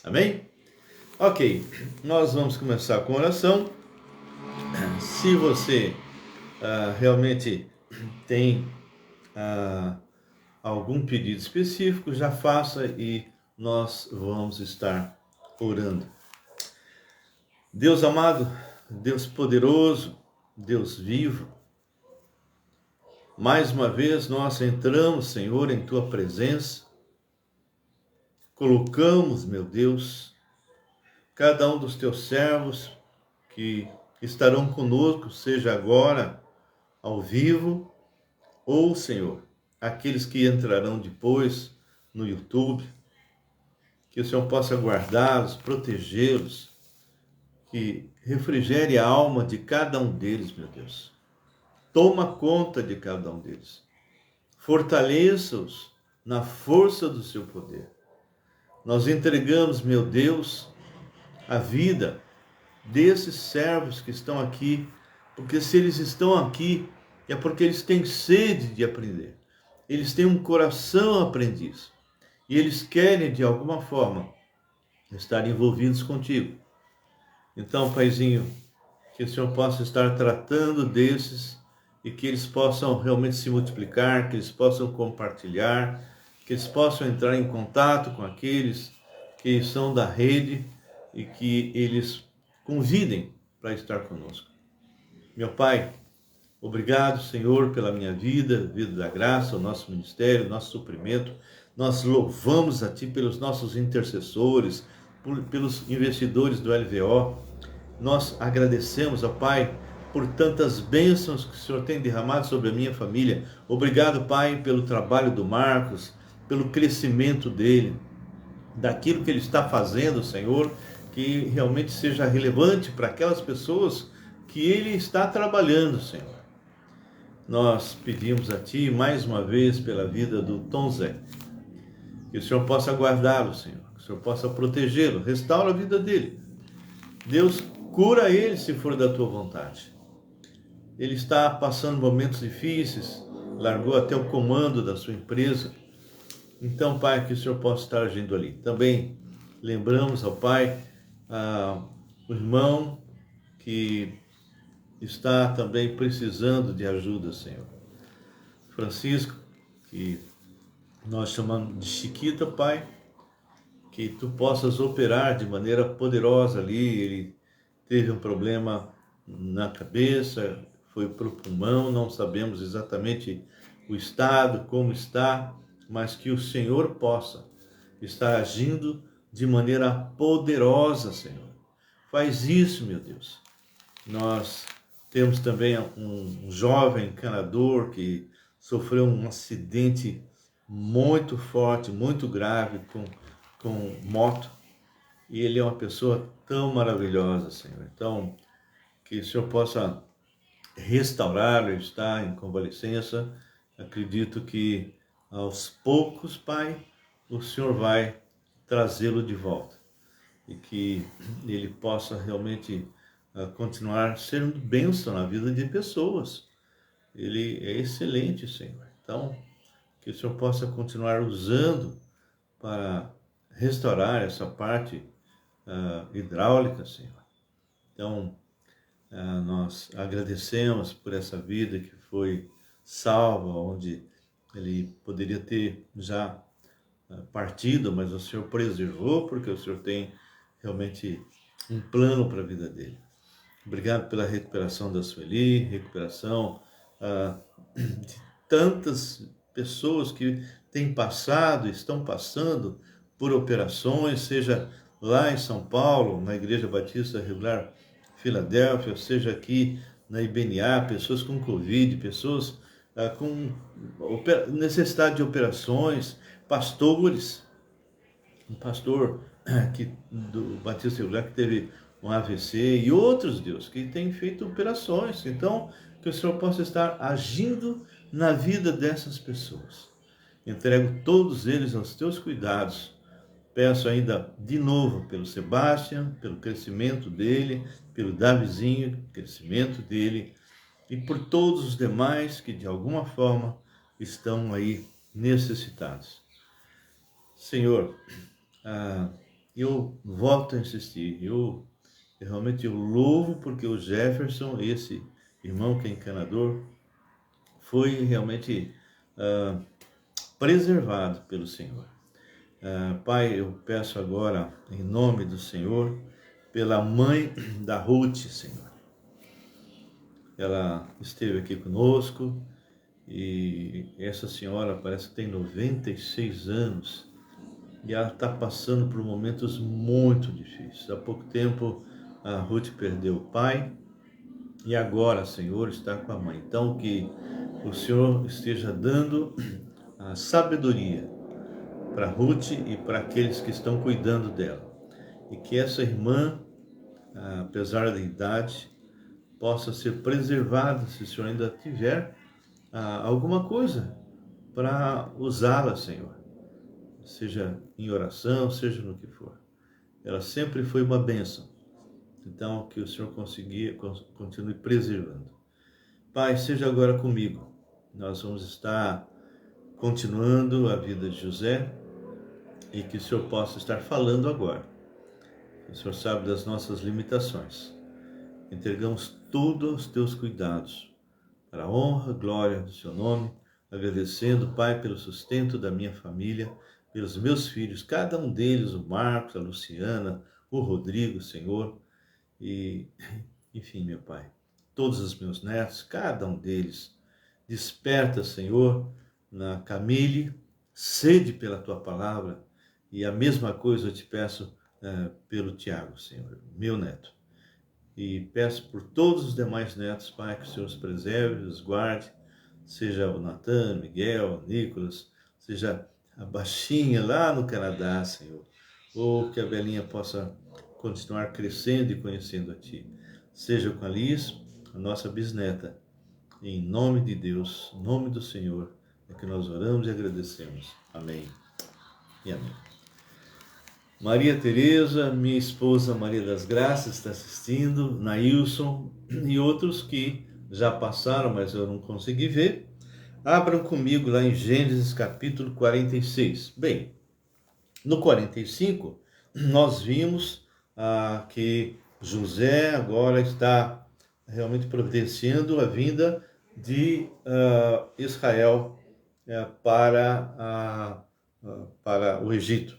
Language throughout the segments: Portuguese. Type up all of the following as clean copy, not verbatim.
Amém? Ok, nós vamos começar com oração. Se você realmente tem algum pedido específico, já faça e nós vamos estar orando. Deus amado, Deus poderoso, Deus vivo, mais uma vez nós entramos, Senhor, em Tua presença, colocamos, meu Deus, cada um dos Teus servos que estarão conosco, seja agora ao vivo, ou, Senhor, aqueles que entrarão depois no YouTube, que o Senhor possa guardá-los, protegê-los, que refrigere a alma de cada um deles, meu Deus. Toma conta de cada um deles. Fortaleça-os na força do seu poder. Nós entregamos, meu Deus, a vida desses servos que estão aqui, porque se eles estão aqui, é porque eles têm sede de aprender. Eles têm um coração aprendiz. E eles querem, de alguma forma, estar envolvidos contigo. Então, Paizinho, que o Senhor possa estar tratando desses e que eles possam realmente se multiplicar, que eles possam compartilhar, que eles possam entrar em contato com aqueles que são da rede e que eles convidem para estar conosco. Meu Pai, obrigado, Senhor, pela minha vida, vida da graça, o nosso ministério, o nosso suprimento. Nós louvamos a Ti pelos nossos intercessores, pelos investidores do LVO. Nós agradecemos, ó Pai, por tantas bênçãos que o Senhor tem derramado sobre a minha família. Obrigado, Pai, pelo trabalho do Marcos, pelo crescimento dele, daquilo que ele está fazendo, Senhor, que realmente seja relevante para aquelas pessoas que ele está trabalhando, Senhor. Nós pedimos a Ti mais uma vez pela vida do Tom Zé, que o Senhor possa guardá-lo, Senhor, que o Senhor possa protegê-lo, restaura a vida dele. Deus, cura ele se for da Tua vontade. Ele está passando momentos difíceis, largou até o comando da sua empresa. Então, Pai, que o Senhor possa estar agindo ali. Também lembramos ao Pai, o irmão que está também precisando de ajuda, Senhor. Francisco, que nós chamamos de Chiquita, Pai, que Tu possas operar de maneira poderosa ali. Ele teve um problema na cabeça, foi para o pulmão, não sabemos exatamente o estado, como está, mas que o Senhor possa estar agindo de maneira poderosa, Senhor. Faz isso, meu Deus. Nós temos também um jovem encanador que sofreu um acidente muito forte, muito grave com moto, e ele é uma pessoa tão maravilhosa, Senhor. Então, que o Senhor possa restaurá-lo. Ele está em convalescença. Acredito que aos poucos, Pai, o Senhor vai trazê-lo de volta e que ele possa realmente continuar sendo bênção na vida de pessoas. Ele é excelente, Senhor. Então, que o Senhor possa continuar usando para restaurar essa parte hidráulica, Senhor. Então, nós agradecemos por essa vida que foi salva, onde ele poderia ter já partido, mas o Senhor preservou, porque o Senhor tem realmente um plano para a vida dele. Obrigado pela recuperação da Sueli, recuperação de tantas pessoas que têm passado, estão passando por operações, seja lá em São Paulo, na Igreja Batista Regular Filadélfia, seja aqui na IBNA, pessoas com Covid, pessoas com necessidade de operações, pastores, um pastor do Batista Regular que teve um AVC e outros, Deus, que têm feito operações. Então, que o Senhor possa estar agindo na vida dessas pessoas. Entrego todos eles aos Teus cuidados. Peço ainda de novo pelo Sebastião, pelo crescimento dele, pelo Davizinho, crescimento dele, e por todos os demais que de alguma forma estão aí necessitados. Senhor, eu volto a insistir, eu realmente eu louvo porque o Jefferson, esse irmão que é encanador, foi realmente preservado pelo Senhor. Pai, eu peço agora, em nome do Senhor, pela mãe da Ruth, Senhor. Ela esteve aqui conosco e essa senhora parece que tem 96 anos e ela está passando por momentos muito difíceis. Há pouco tempo a Ruth perdeu o pai e agora, Senhor, está com a mãe. Então, que o Senhor esteja dando a sabedoria para Ruth e para aqueles que estão cuidando dela. E que essa irmã, apesar da idade, possa ser preservada, se o Senhor ainda tiver alguma coisa para usá-la, Senhor. Seja em oração, seja no que for. Ela sempre foi uma bênção. Então, que o Senhor continue preservando. Pai, seja agora comigo. Nós vamos estar continuando a vida de José e que o Senhor possa estar falando agora. O Senhor sabe das nossas limitações. Entregamos tudo aos teus cuidados, para a honra, glória do seu nome, agradecendo, Pai, pelo sustento da minha família, pelos meus filhos, cada um deles, o Marcos, a Luciana, o Rodrigo, Senhor, e, enfim, meu Pai, todos os meus netos, cada um deles, desperta, Senhor, na Camille, sede pela tua palavra, e a mesma coisa eu te peço pelo Tiago, Senhor, meu neto. E peço por todos os demais netos, Pai, que o Senhor os preserve, os guarde, seja o Natan, Miguel, Nicolas, seja a baixinha lá no Canadá, Senhor, ou que a Belinha possa continuar crescendo e conhecendo a Ti. Seja com a Liz, a nossa bisneta, em nome de Deus, em nome do Senhor, é que nós oramos e agradecemos. Amém e amém. Maria Tereza, minha esposa Maria das Graças está assistindo, Nailson e outros que já passaram, mas eu não consegui ver. Abram comigo lá em Gênesis capítulo 46. Bem, no 45 nós vimos que José agora está realmente providenciando a vinda de Israel para o Egito,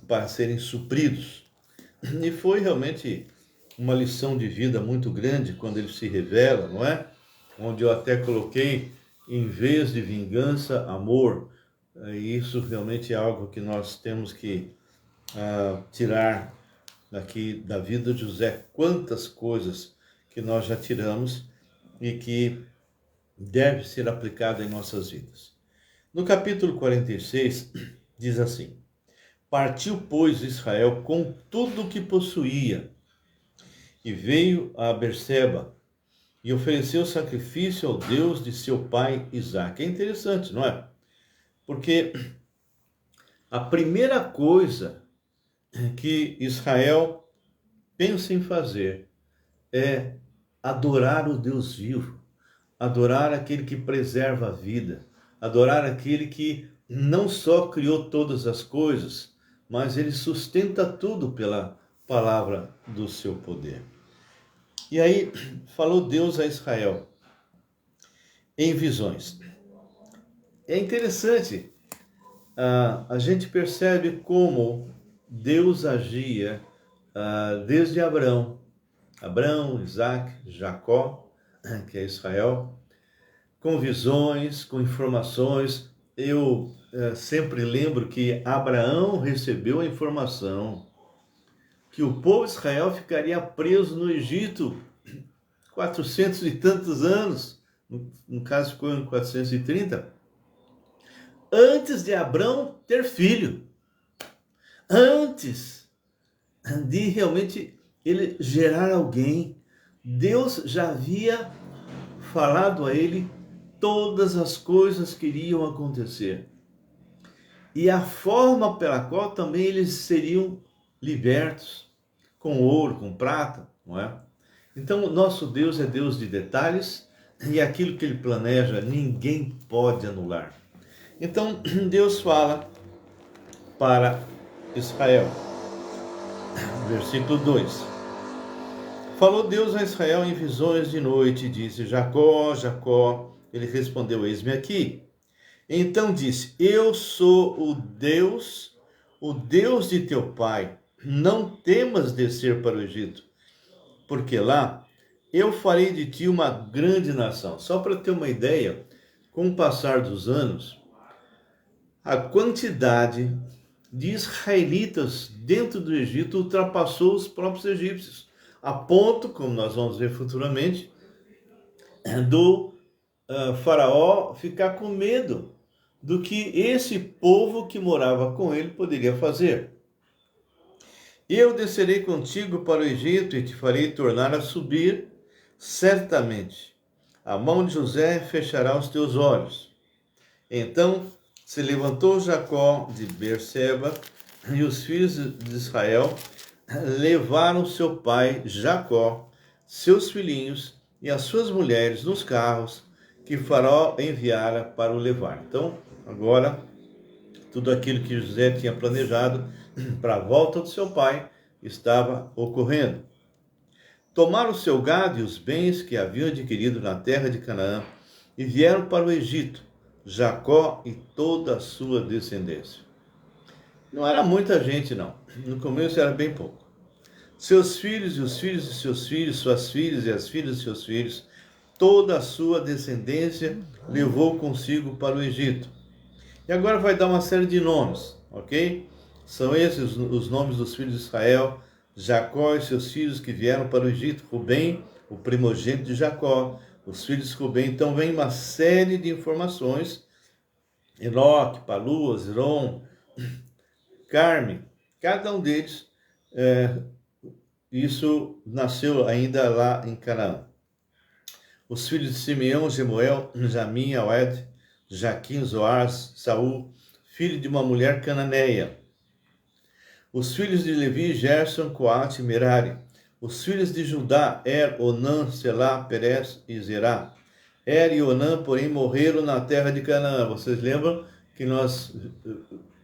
para serem supridos. E foi realmente uma lição de vida muito grande quando ele se revela, não é? Onde eu até coloquei, em vez de vingança, amor. E isso realmente é algo que nós temos que tirar daqui da vida de José. Quantas coisas que nós já tiramos e que deve ser aplicada em nossas vidas. No capítulo 46, diz assim: Partiu, pois, Israel com tudo o que possuía, e veio a Berseba, e ofereceu sacrifício ao Deus de seu pai Isaque. É interessante, não é? Porque a primeira coisa que Israel pensa em fazer é adorar o Deus vivo, adorar aquele que preserva a vida, adorar aquele que não só criou todas as coisas, mas ele sustenta tudo pela palavra do seu poder. E aí falou Deus a Israel em visões. É interessante, a gente percebe como Deus agia desde Abraão, Isaac, Jacó, que é Israel, com visões, com informações. Eu sempre lembro que Abraão recebeu a informação que o povo de Israel ficaria preso no Egito 400 e tantos anos, no caso ficou em 430, antes de Abraão ter filho, antes de realmente ele gerar alguém. Deus já havia falado a ele todas as coisas que iriam acontecer e a forma pela qual também eles seriam libertos, com ouro, com prata, não é? Então, o nosso Deus é Deus de detalhes e aquilo que ele planeja ninguém pode anular. Então, Deus fala para Israel. Versículo 2. Falou Deus a Israel em visões de noite e disse: Jacó, Jacó. Ele respondeu: Eis-me aqui. Então disse: Eu sou o Deus de teu pai. Não temas descer para o Egito, porque lá eu farei de ti uma grande nação. Só para ter uma ideia, com o passar dos anos, a quantidade de israelitas dentro do Egito ultrapassou os próprios egípcios, a ponto, como nós vamos ver futuramente, do faraó ficar com medo do que esse povo que morava com ele poderia fazer. Eu descerei contigo para o Egito e te farei tornar a subir, certamente. A mão de José fechará os teus olhos. Então se levantou Jacó de Berseba e os filhos de Israel levaram seu pai Jacó, seus filhinhos e as suas mulheres nos carros que Faraó enviara para o levar. Então, agora, tudo aquilo que José tinha planejado para a volta do seu pai estava ocorrendo. Tomaram o seu gado e os bens que haviam adquirido na terra de Canaã e vieram para o Egito, Jacó e toda a sua descendência. Não era muita gente, não. No começo era bem pouco. Seus filhos e os filhos de seus filhos, suas filhas e as filhas de seus filhos, toda a sua descendência levou consigo para o Egito. E agora vai dar uma série de nomes, ok? São esses os nomes dos filhos de Israel, Jacó e seus filhos que vieram para o Egito, Rubem, o primogênito de Jacó, os filhos de Rubem. Então vem uma série de informações, Enoque, Palu, Hezron, Carme, cada um deles, isso nasceu ainda lá em Canaã. Os filhos de Simeão, Gemuel, Jamim, Aued, Jaquim, Zoar, Saul, filho de uma mulher cananeia. Os filhos de Levi, Gerson, Coate e Merari. Os filhos de Judá, Onã, Selá, Perez e Zerá. E Onã, porém, morreram na terra de Canaã. Vocês lembram que nós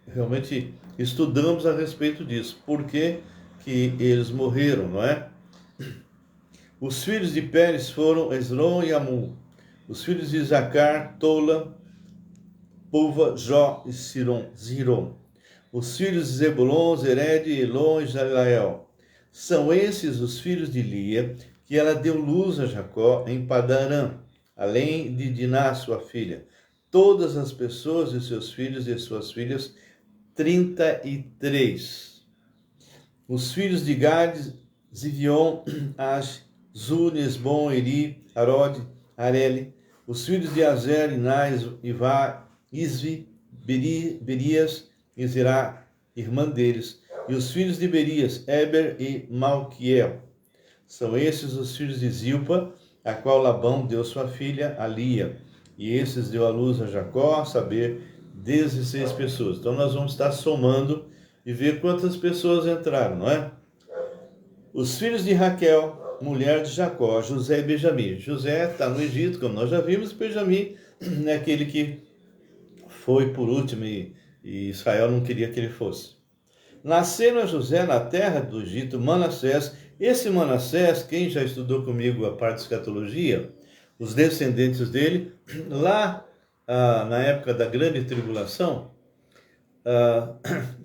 realmente estudamos a respeito disso. Por que eles morreram, não é? Os filhos de Pérez foram Esrom e Amul. Os filhos de Isacar, Tola, Puva, Jó e Ziron. Os filhos de Zebulon, Zered, Elon e Jaleel. São esses os filhos de Lia, que ela deu luz a Jacó em Padan-aram, além de Diná, sua filha. Todas as pessoas de seus filhos e suas filhas, 33. Os filhos de Gad, Zivion, Ash, Zur, Esbom, Eri, Arod, Areli. Os filhos de Azer, Inás, Ivá, Isvi, Berias e Zerá, irmã deles. E os filhos de Berias, Eber e Malquiel. São esses os filhos de Zilpa, a qual Labão deu sua filha, a Lia. E esses deu à luz a Jacó, a saber, 16 pessoas. Então nós vamos estar somando e ver quantas pessoas entraram, não é? Os filhos de Raquel, mulher de Jacó, José e Benjamim. José está no Egito, como nós já vimos, Benjamim é aquele que foi por último e Israel não queria que ele fosse. Nasceram a José na terra do Egito Manassés. Esse Manassés, quem já estudou comigo a parte de escatologia, os descendentes dele, lá na época da grande tribulação,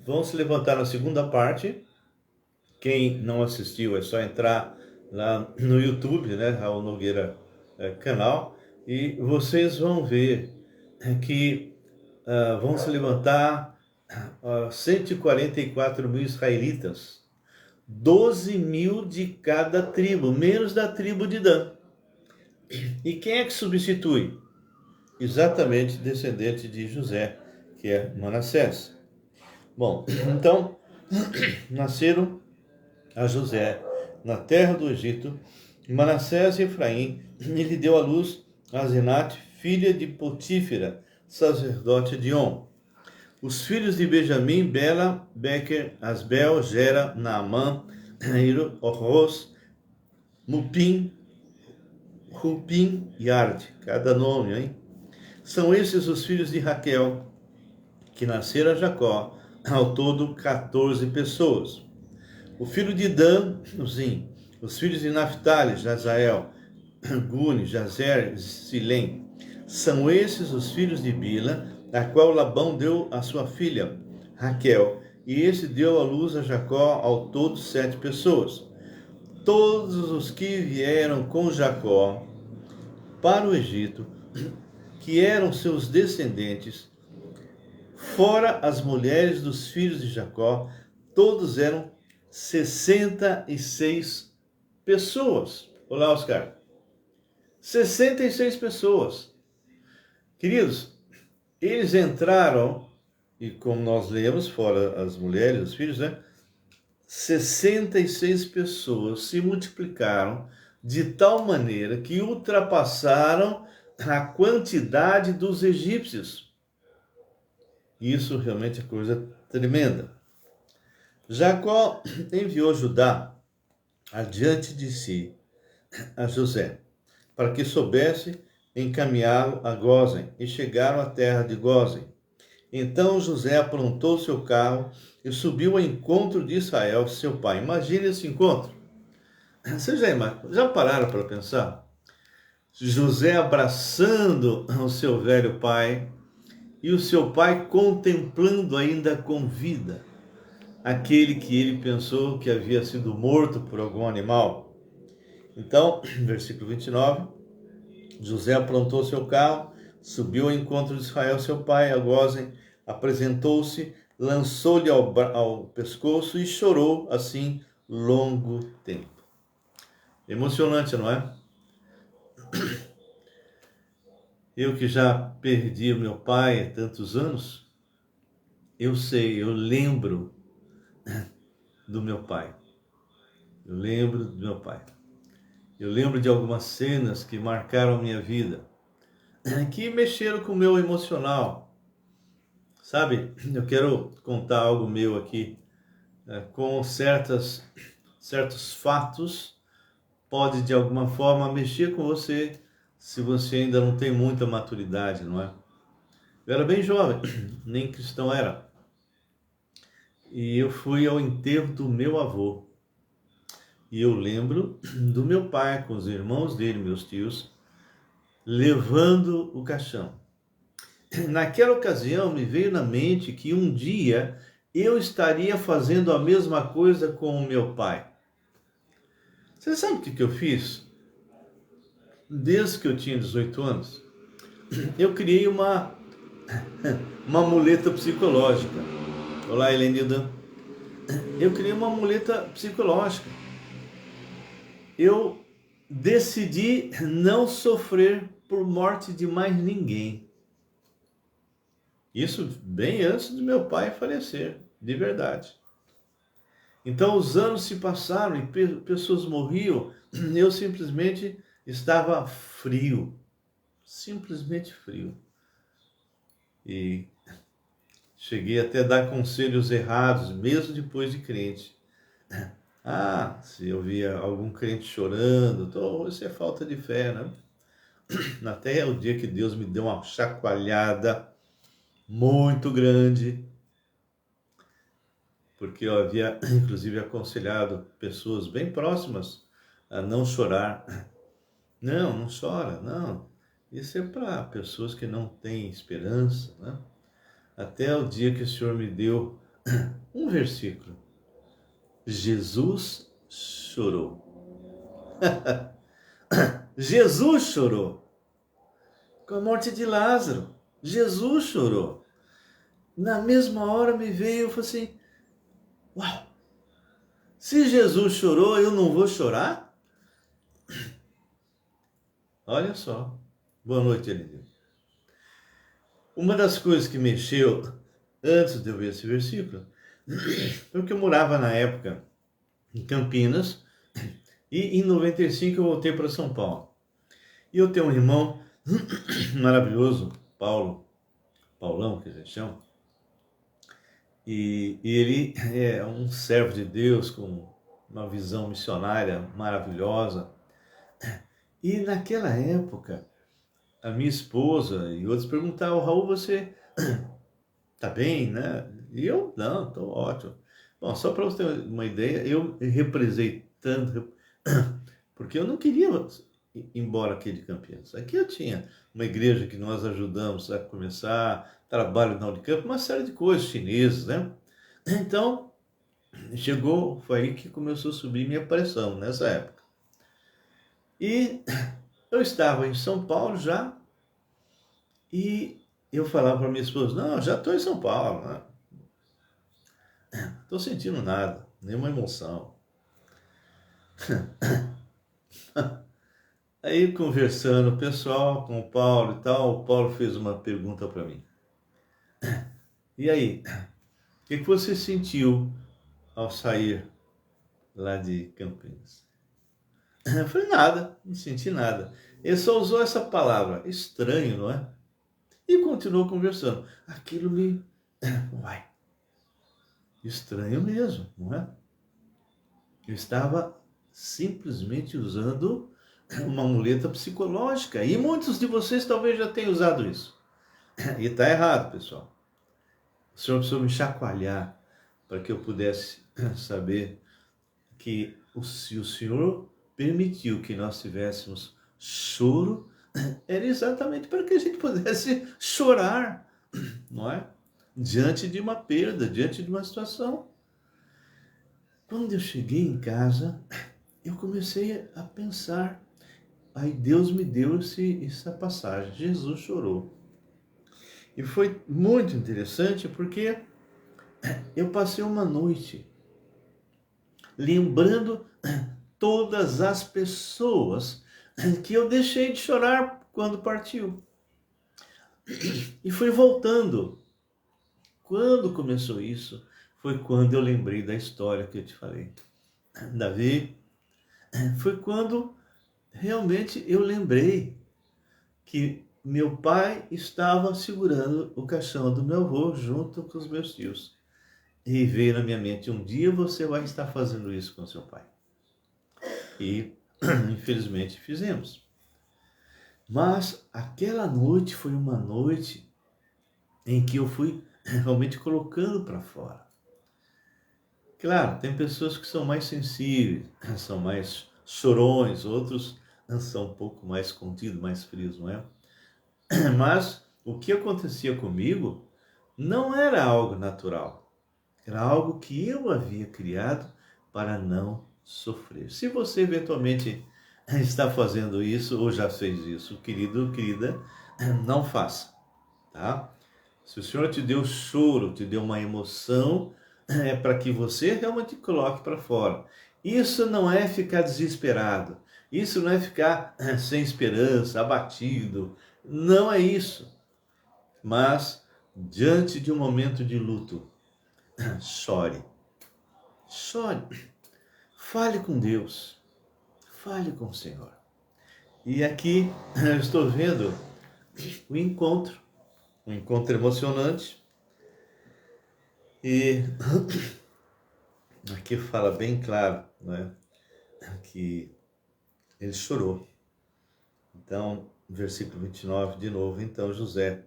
vão se levantar na segunda parte. Quem não assistiu é só entrar lá no YouTube, né, Raul Nogueira canal, e vocês vão ver que vão se levantar 144 mil israelitas, 12 mil de cada tribo, menos da tribo de Dan. E quem é que substitui? Exatamente descendente de José, que é Manassés. Bom, então, nasceram a José na terra do Egito, Manassés e Efraim, e lhe deu à luz a Zenate, filha de Potífera, sacerdote de On. Os filhos de Benjamim, Bela, Bequer, Asbel, Gera, Naamã, Orros, Mupim, Rupim e Ard. Cada nome, hein? São esses os filhos de Raquel, que nasceram a Jacó, ao todo 14 pessoas. O filho de Dan, Uzim. Os filhos de Naphtali, Jazael, Guni, Jazer, Silém. São esses os filhos de Bila, a qual Labão deu a sua filha, Raquel. E esse deu à luz a Jacó ao todo 7 pessoas. Todos os que vieram com Jacó para o Egito, que eram seus descendentes, fora as mulheres dos filhos de Jacó, todos eram 66 pessoas. Olá, Oscar. 66 pessoas. Queridos, eles entraram, e como nós lemos, fora as mulheres, os filhos, né? 66 pessoas se multiplicaram de tal maneira que ultrapassaram a quantidade dos egípcios. Isso realmente é coisa tremenda. Jacó enviou Judá adiante de si a José, para que soubesse encaminhá-lo a Gósen, e chegaram à terra de Gósen. Então José aprontou seu carro e subiu ao encontro de Israel, seu pai. Imagine esse encontro. Vocês já pararam para pensar? José abraçando o seu velho pai e o seu pai contemplando ainda com vida aquele que ele pensou que havia sido morto por algum animal. Então, versículo 29, José aprontou seu carro, subiu ao encontro de Israel, seu pai, a Gósen, apresentou-se, lançou-lhe ao pescoço e chorou assim longo tempo. Emocionante, não é? Eu que já perdi o meu pai há tantos anos, eu sei, eu lembro do meu pai. Eu lembro do meu pai. Eu lembro de algumas cenas que marcaram a minha vida, que mexeram com o meu emocional. Sabe, eu quero contar algo meu aqui, com certos fatos, pode de alguma forma mexer com você, se você ainda não tem muita maturidade, não é? Eu era bem jovem, nem cristão era. E eu fui ao enterro do meu avô. E eu lembro do meu pai com os irmãos dele, meus tios, levando o caixão. Naquela ocasião me veio na mente que um dia eu estaria fazendo a mesma coisa com o meu pai. Você sabe o que eu fiz? Desde que eu tinha 18 anos, eu criei uma muleta psicológica. Olá, Helenilda. Eu criei uma muleta psicológica. Eu decidi não sofrer por morte de mais ninguém. Isso bem antes do meu pai falecer, de verdade. Então os anos se passaram e pessoas morriam, eu simplesmente estava frio, simplesmente frio. E cheguei até a dar conselhos errados, mesmo depois de crente. Ah, se eu via algum crente chorando, isso é falta de fé, né? Até o dia que Deus me deu uma chacoalhada muito grande, porque eu havia inclusive aconselhado pessoas bem próximas a não chorar. Não, não chora, não. Isso é para pessoas que não têm esperança, né? Até o dia que o Senhor me deu um versículo. Jesus chorou. Jesus chorou. Com a morte de Lázaro, Jesus chorou. Na mesma hora me veio, eu falei assim, uau, se Jesus chorou, eu não vou chorar? Olha só. Boa noite, Eliseu. Uma das coisas que mexeu antes de eu ver esse versículo foi que eu morava na época em Campinas e em 95 eu voltei para São Paulo. E eu tenho um irmão maravilhoso, Paulão, que a gente chama, e ele é um servo de Deus com uma visão missionária maravilhosa. E naquela época, a minha esposa e outros perguntavam, Raul, você tá bem, né? E eu, não, estou ótimo. Bom, só para você ter uma ideia, eu represei tanto, porque eu não queria ir embora aqui de Campinas. Aqui eu tinha uma igreja que nós ajudamos a começar, trabalho na Unicamp, uma série de coisas, chineses, né? Então, chegou, foi aí que começou a subir minha pressão, nessa época. E eu estava em São Paulo já, e eu falava para minha esposa, não, já estou em São Paulo, né? Estou sentindo nada, nenhuma emoção. Aí conversando, o pessoal com o Paulo e tal, o Paulo fez uma pergunta para mim. E aí, o que você sentiu ao sair lá de Campinas? Eu falei, nada, não senti nada. Ele só usou essa palavra, estranho, não é? E continuou conversando. Aquilo me... Uai, estranho mesmo, não é? Eu estava simplesmente usando uma muleta psicológica. E muitos de vocês talvez já tenham usado isso. E está errado, pessoal. O Senhor precisou me chacoalhar para que eu pudesse saber que se o Senhor permitiu que nós tivéssemos choro, era exatamente para que a gente pudesse chorar, não é? Diante de uma perda, diante de uma situação. Quando eu cheguei em casa, eu comecei a pensar. Aí Deus me deu essa passagem. Jesus chorou. E foi muito interessante porque eu passei uma noite lembrando todas as pessoas que eu deixei de chorar quando partiu. E fui voltando. Quando começou isso, foi quando eu lembrei da história que eu te falei. Davi, foi quando realmente eu lembrei que meu pai estava segurando o caixão do meu avô junto com os meus tios. E veio na minha mente, um dia você vai estar fazendo isso com seu pai. E, infelizmente, fizemos. Mas aquela noite foi uma noite em que eu fui realmente colocando para fora. Claro, tem pessoas que são mais sensíveis, são mais chorões, outros são um pouco mais contidos, mais frios, não é? Mas o que acontecia comigo não era algo natural. Era algo que eu havia criado para não sofrer. Se você eventualmente está fazendo isso ou já fez isso, querido, querida, não faça, tá? Se o Senhor te deu choro, te deu uma emoção, é para que você realmente coloque para fora. Isso não é ficar desesperado. Isso não é ficar sem esperança, abatido. Não é isso. Mas, diante de um momento de luto, chore. Chore. Fale com Deus. Fale com o Senhor. E aqui eu estou vendo o encontro. Um encontro emocionante. E aqui fala bem claro, né, que ele chorou. Então, versículo 29, de novo, então José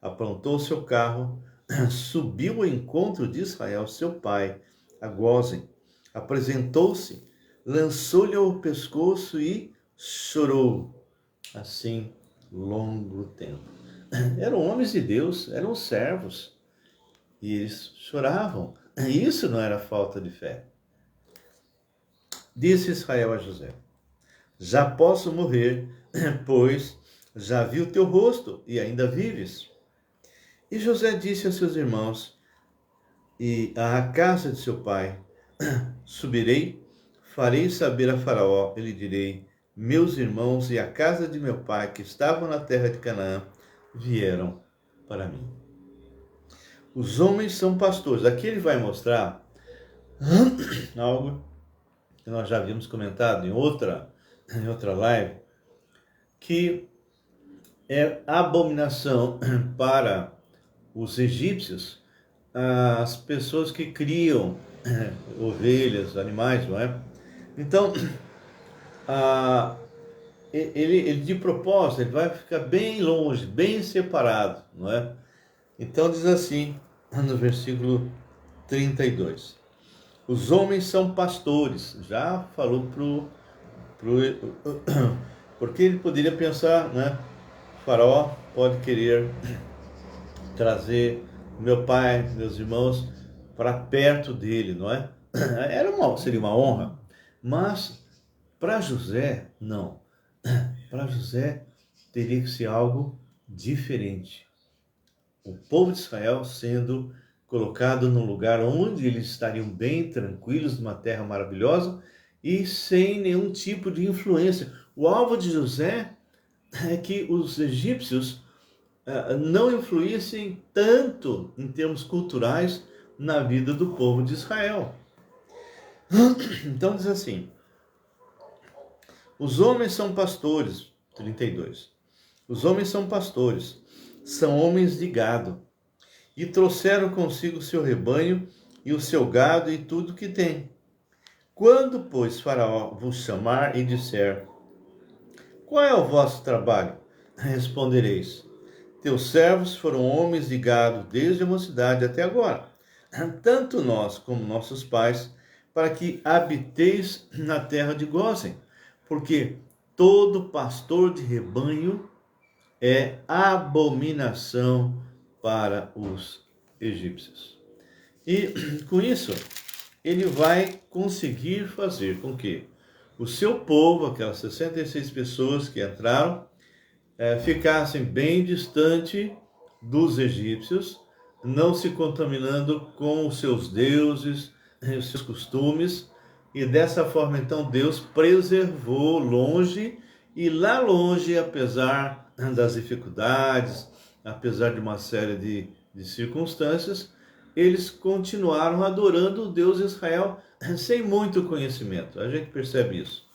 aprontou seu carro, subiu ao encontro de Israel, seu pai, a Gósen, apresentou-se, lançou-lhe ao pescoço e chorou, assim, longo tempo. Eram homens de Deus, eram servos, e eles choravam. Isso não era falta de fé. Disse Israel a José: já posso morrer, pois já vi o teu rosto e ainda vives. E José disse a seus irmãos e à casa de seu pai: subirei, farei saber a Faraó, e lhe direi: meus irmãos e a casa de meu pai, que estavam na terra de Canaã, vieram para mim. Os homens são pastores. Aqui ele vai mostrar algo que nós já havíamos comentado em outra live, que é abominação para os egípcios, as pessoas que criam ovelhas, animais, não é? Então, ele de propósito, ele vai ficar bem longe, bem separado, não é? Então diz assim, no versículo 32. Os homens são pastores. Já falou porque ele poderia pensar, né? O faraó pode querer trazer meu pai, meus irmãos para perto dele, não é? Seria uma honra. Mas para José, não. Para José teria que ser algo diferente. O povo de Israel sendo colocado num lugar onde eles estariam bem tranquilos, numa terra maravilhosa e sem nenhum tipo de influência. O alvo de José é que os egípcios não influíssem tanto em termos culturais na vida do povo de Israel. Então diz assim: os homens são pastores, 32. Os homens são pastores, são homens de gado, e trouxeram consigo seu rebanho e o seu gado e tudo que tem. Quando, pois, Faraó vos chamar e disser: qual é o vosso trabalho? Respondereis: teus servos foram homens de gado desde a mocidade até agora, tanto nós como nossos pais, para que habiteis na terra de Gósen, porque todo pastor de rebanho é abominação para os egípcios. E com isso, ele vai conseguir fazer com que o seu povo, aquelas 66 pessoas que entraram, ficassem bem distante dos egípcios, não se contaminando com os seus deuses, os seus costumes, e dessa forma então Deus preservou longe, e lá longe, apesar das dificuldades, apesar de uma série de circunstâncias, eles continuaram adorando o Deus de Israel sem muito conhecimento. A gente percebe isso.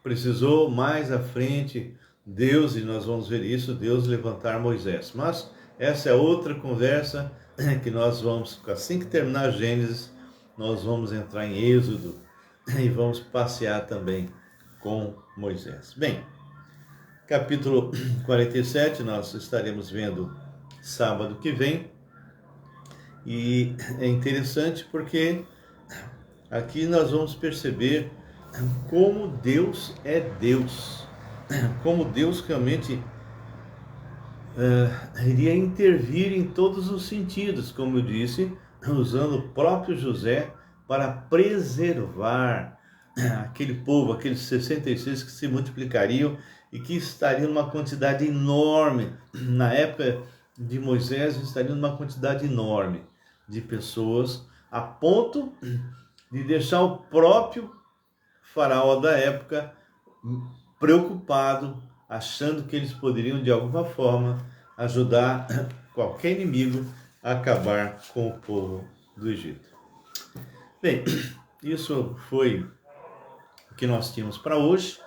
Precisou mais à frente Deus, e nós vamos ver isso, Deus levantar Moisés. Mas essa é outra conversa que nós vamos, assim que terminar Gênesis, nós vamos entrar em Êxodo e vamos passear também com Moisés. Bem, capítulo 47 nós estaremos vendo sábado que vem, e é interessante porque aqui nós vamos perceber como Deus é Deus, como Deus realmente iria intervir em todos os sentidos, como eu disse, usando o próprio José para preservar aquele povo, aqueles 66 que se multiplicariam e que estariam numa quantidade enorme. Na época de Moisés, estariam numa quantidade enorme de pessoas, a ponto de deixar o próprio faraó da época preocupado, achando que eles poderiam de alguma forma ajudar qualquer inimigo a acabar com o povo do Egito. Bem, isso foi o que nós tínhamos para hoje.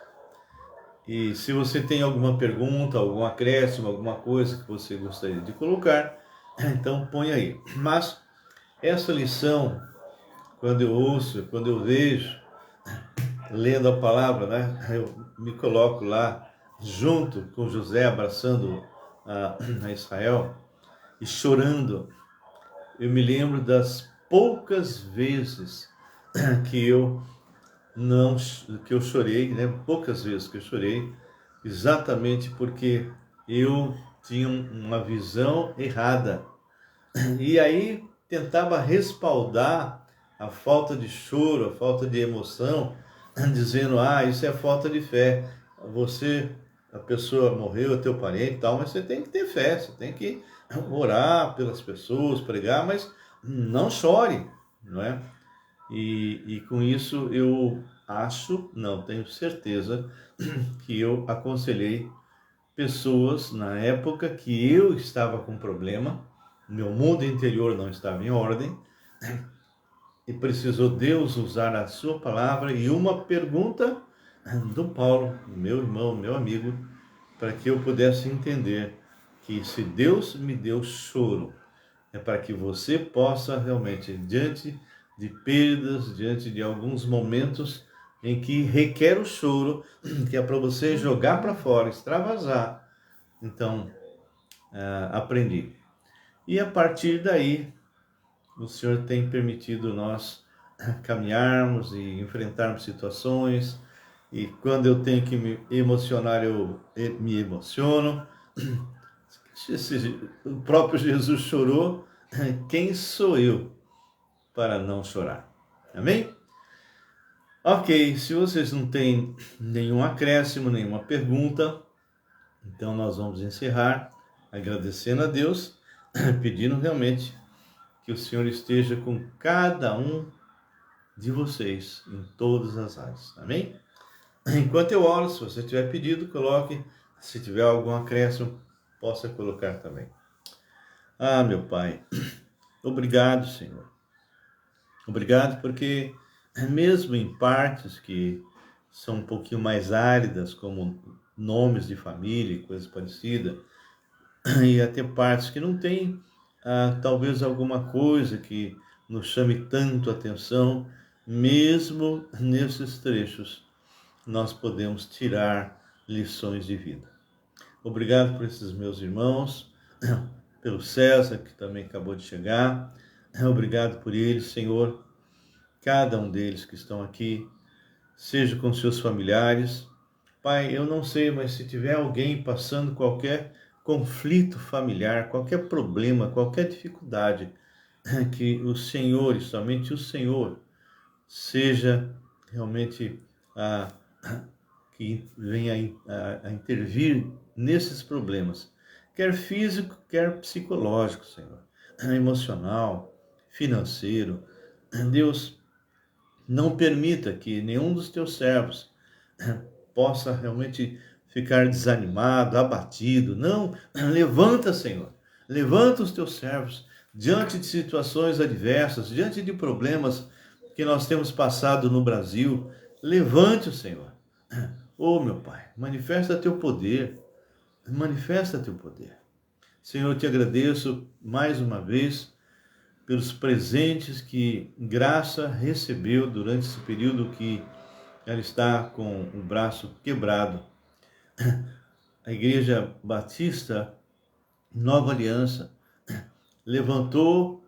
E se você tem alguma pergunta, algum acréscimo, alguma coisa que você gostaria de colocar, então põe aí. Mas essa lição, quando eu ouço, quando eu vejo, lendo a palavra, né, eu me coloco lá junto com José, abraçando a Israel e chorando. Eu me lembro das poucas vezes que eu chorei, né? Poucas vezes que eu chorei, exatamente porque eu tinha uma visão errada. E aí tentava respaldar a falta de choro, a falta de emoção, dizendo: isso é falta de fé. A pessoa morreu, é teu parente e tal, mas você tem que ter fé, você tem que orar pelas pessoas, pregar, mas não chore, não é? E com isso eu tenho certeza que eu aconselhei pessoas na época que eu estava com problema, meu mundo interior não estava em ordem, e precisou Deus usar a sua palavra e uma pergunta do Paulo, meu irmão, meu amigo, para que eu pudesse entender que se Deus me deu choro, é para que você possa realmente, diante de perdas, diante de alguns momentos em que requer o choro, que é para você jogar para fora, extravasar. Então, aprendi. E a partir daí, o Senhor tem permitido nós caminharmos e enfrentarmos situações. E quando eu tenho que me emocionar, eu me emociono. Se o próprio Jesus chorou, quem sou eu para não chorar? Amém? Ok, se vocês não têm nenhum acréscimo, nenhuma pergunta, então nós vamos encerrar agradecendo a Deus, pedindo realmente que o Senhor esteja com cada um de vocês em todas as áreas. Amém? Enquanto eu oro, se você tiver pedido, coloque. Se tiver algum acréscimo, possa colocar também. Ah, meu Pai, obrigado, Senhor. Obrigado porque mesmo em partes que são um pouquinho mais áridas, como nomes de família e coisas parecidas, e até partes que não tem talvez alguma coisa que nos chame tanto a atenção, mesmo nesses trechos, nós podemos tirar lições de vida. Obrigado por esses meus irmãos, pelo César, que também acabou de chegar. Obrigado por eles, Senhor, cada um deles que estão aqui, seja com seus familiares. Pai, eu não sei, mas se tiver alguém passando qualquer conflito familiar, qualquer problema, qualquer dificuldade, que o Senhor, e somente o Senhor, seja realmente que venha a intervir nesses problemas, quer físico, quer psicológico, Senhor, emocional, financeiro. Deus, não permita que nenhum dos teus servos possa realmente ficar desanimado, abatido. Não, levanta, Senhor. Levanta os teus servos diante de situações adversas, diante de problemas que nós temos passado no Brasil. Levante o Senhor. Oh, meu Pai, manifesta teu poder. Manifesta teu poder. Senhor, eu te agradeço mais uma vez pelos presentes que Graça recebeu durante esse período que ela está com o braço quebrado. A Igreja Batista Nova Aliança levantou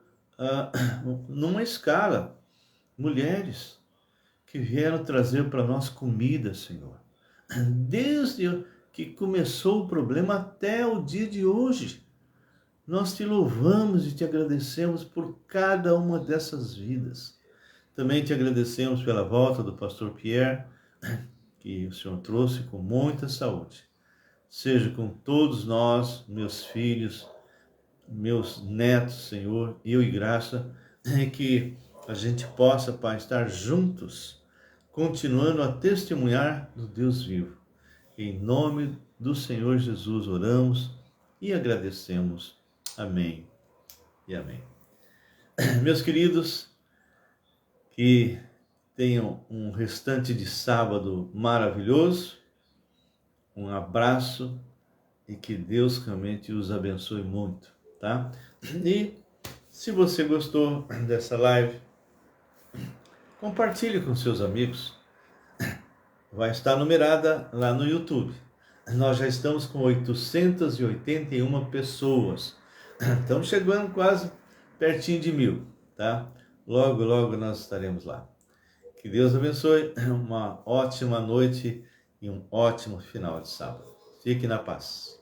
numa escala mulheres que vieram trazer para nós comida, Senhor. Desde que começou o problema até o dia de hoje. Nós te louvamos e te agradecemos por cada uma dessas vidas. Também te agradecemos pela volta do pastor Pierre, que o Senhor trouxe com muita saúde. Seja com todos nós, meus filhos, meus netos, Senhor, eu e Graça, que a gente possa, Pai, estar juntos, continuando a testemunhar do Deus vivo. Em nome do Senhor Jesus oramos e agradecemos. Amém e amém. Meus queridos, que tenham um restante de sábado maravilhoso. Um abraço e que Deus realmente os abençoe muito, tá? E se você gostou dessa live, compartilhe com seus amigos. Vai estar numerada lá no YouTube. Nós já estamos com 881 pessoas. Estamos chegando quase pertinho de 1000, tá? Logo, logo nós estaremos lá. Que Deus abençoe, uma ótima noite e um ótimo final de sábado. Fique na paz.